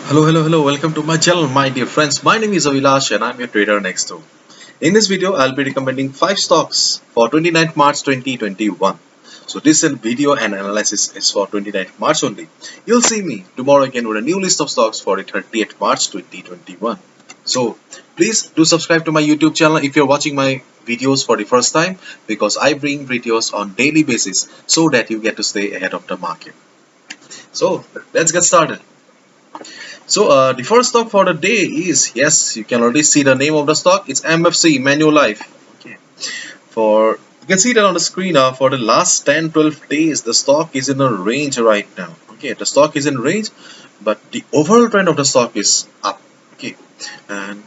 Hello, welcome to my channel, my dear friends. My name is Avilash and I'm your trader next door. In this video, I'll be recommending 5 stocks for 29th March 2021. So this video and analysis is for 29th March only. You'll see me tomorrow again with a new list of stocks for the 30th March 2021. So please do subscribe to my YouTube channel if you're watching my videos for the first time, because I bring videos on daily basis so that you get to stay ahead of the market. So let's get started. So the first stock for the day is, yes, you can already see the name of the stock. It's MFC Manulife. Okay. For you can see that on the screen. For the last 10-12 days, the stock is in a range right now. Okay, the stock is in range, but the overall trend of the stock is up. Okay, and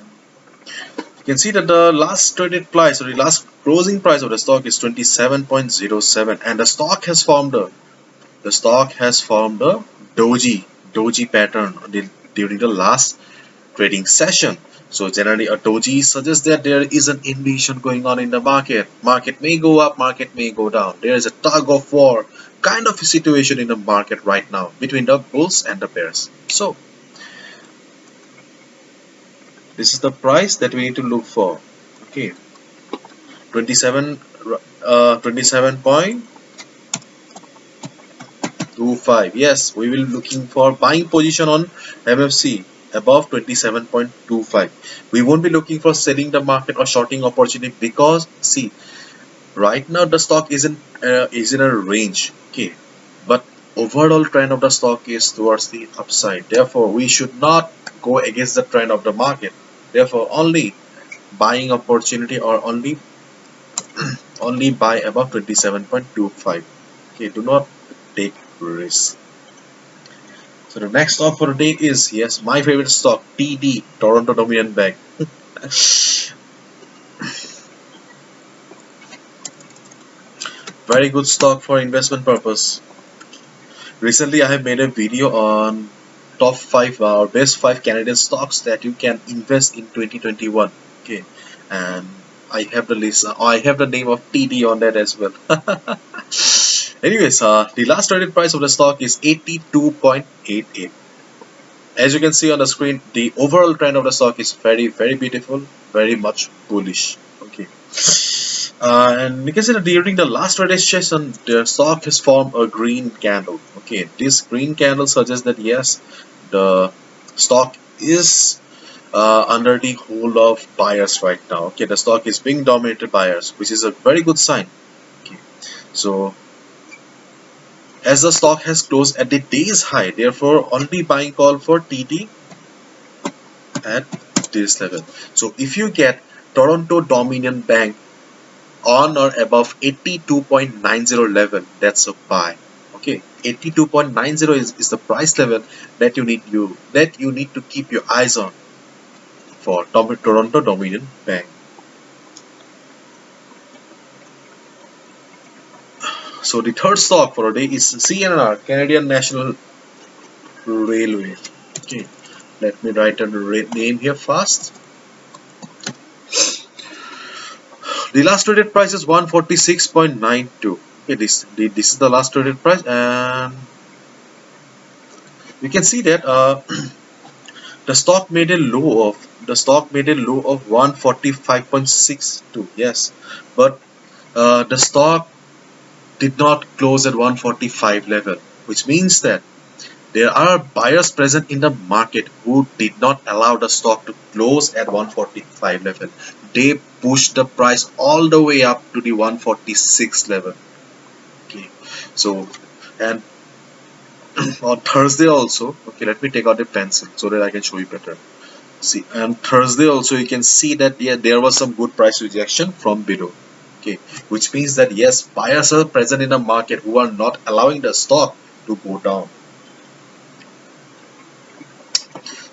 you can see that the last traded price or the last closing price of the stock is 27.07, and the stock has formed a doji pattern during the last trading session. So generally a doji suggests that there is an invasion going on in the market. Market may go up, market may go down. There is a tug of war kind of a situation in the market right now between the bulls and the bears. So this is the price that we need to look for. Okay, 27 27.25. Yes, we will looking for buying position on MFC above 27.25. We won't be looking for selling the market or shorting opportunity, because see, right now the stock is in a range. Okay, but overall trend of the stock is towards the upside. Therefore, we should not go against the trend of the market. Therefore, only buying opportunity, or only buy above 27.25. Okay, do not take risk. So the next stock for the day is, yes, my favorite stock, TD, Toronto Dominion Bank. Very good stock for investment purpose. Recently, I have made a video on top 5 or best 5 Canadian stocks that you can invest in 2021. Okay, and I have the list. I have the name of TD on that as well. Anyways, the last traded price of the stock is 82.88. As you can see on the screen, the overall trend of the stock is very beautiful, very much bullish. Okay, and you can see that during the last trading session, the stock has formed a green candle. Okay, this green candle suggests that yes, the stock is under the hold of buyers right now. Okay, the stock is being dominated by buyers, which is a very good sign. Okay, so as the stock has closed at the day's high, therefore only buying call for TD at this level. So if you get Toronto Dominion Bank on or above 82.90 level, that's a buy. Okay, 82.90 is the price level that you need to keep your eyes on for Toronto Dominion Bank. So the third stock for the day is CNR, Canadian National Railway. Okay, let me write a name here fast. The last traded price is 146.92. Okay, this is the last traded price, and you can see that the stock made a low of 145.62. Yes, but the stock did not close at 145 level, which means that there are buyers present in the market who did not allow the stock to close at 145 level. They pushed the price all the way up to the 146 level. Okay, so, and on Thursday also, okay, let me take out a pencil so that I can show you better. See, and Thursday also you can see that, yeah, there was some good price rejection from below. Okay, which means that yes, buyers are present in the market who are not allowing the stock to go down.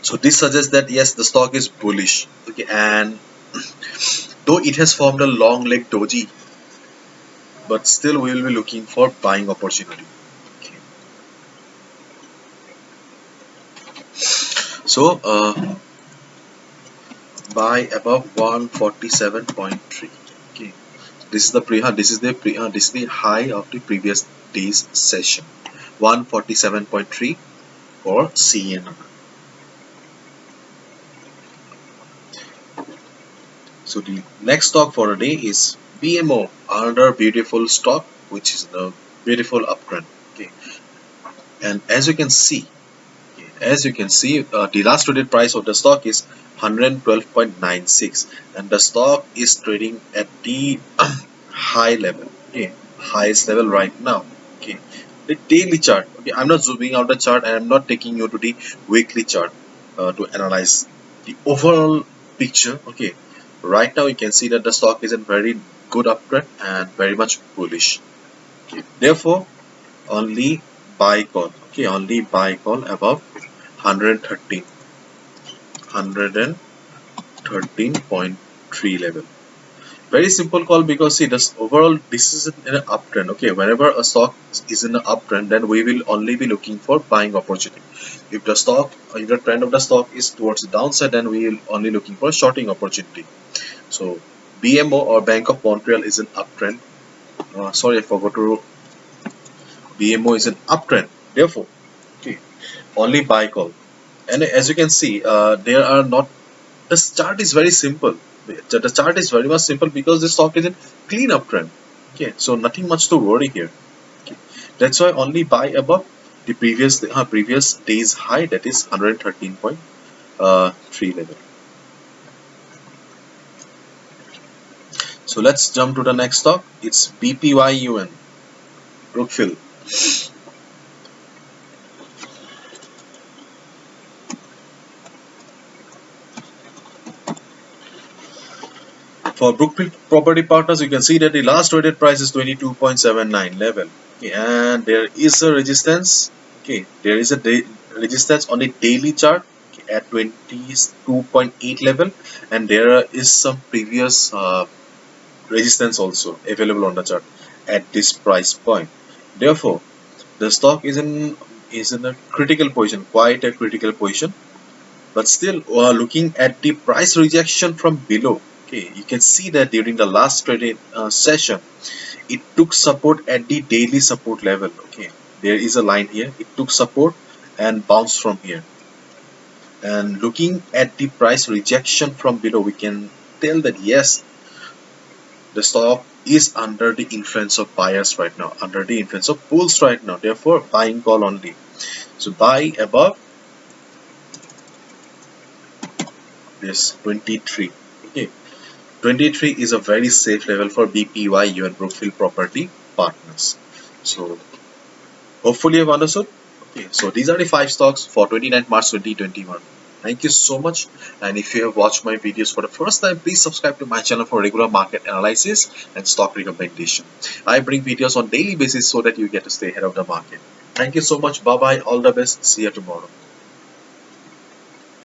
So this suggests that yes, the stock is bullish. Okay, and though it has formed a long leg doji, but still we will be looking for buying opportunity. Okay. So buy above 147.3. Okay, this is the high of the previous day's session, 147.3 for CNR. So the next stock for the day is BMO, another beautiful stock which is in a beautiful uptrend. Okay, and as you can see, the last traded price of the stock is 112.96, and the stock is trading at the high level. Okay, highest level right now. Okay, the daily chart. Okay, I'm not zooming out the chart, and I'm not taking you to the weekly chart to analyze the overall picture. Okay, right now you can see that the stock is in very good uptrend and very much bullish. Okay, therefore only buy call. Okay, only buy call above 113 113.3 level. Very simple call, because see, this overall this is in an uptrend. Okay, whenever a stock is in an uptrend, then we will only be looking for buying opportunity. If the trend of the stock is towards the downside, then we will only looking for shorting opportunity. So BMO or Bank of Montreal is an uptrend. Sorry, I forgot to. BMO is an uptrend. Therefore, okay, only buy call. And as you can see, there are not. The chart is very simple. The chart is very much simple because the stock is in clean uptrend. Okay, so nothing much to worry here. Okay, that's why only buy above the previous day's high, that is 113.3 level. So let's jump to the next stock. It's BPYUN, Brookfield. For Brookfield Property Partners, you can see that the last traded price is 22.79 level. Okay, and there is a resistance. Okay, there is a resistance on the daily chart, okay, at 22.8 level, and there is some previous resistance also available on the chart at this price point. Therefore, the stock is in a critical position, quite a critical position. But still, looking at the price rejection from below, okay, you can see that during the last trading session, it took support at the daily support level. Okay, there is a line here. It took support and bounced from here. And looking at the price rejection from below, we can tell that yes, the stock is under the influence of buyers right now, under the influence of bulls right now. Therefore, buying call only. So buy above this 23. Okay, 23 is a very safe level for BPYU and Brookfield Property Partners. So hopefully you've understood. Okay, so these are the 5 stocks for 29th March 2021. Thank you so much. And if you have watched my videos for the first time, please subscribe to my channel for regular market analysis and stock recommendation. I bring videos on daily basis so that you get to stay ahead of the market. Thank you so much. Bye bye. All the best. See you tomorrow.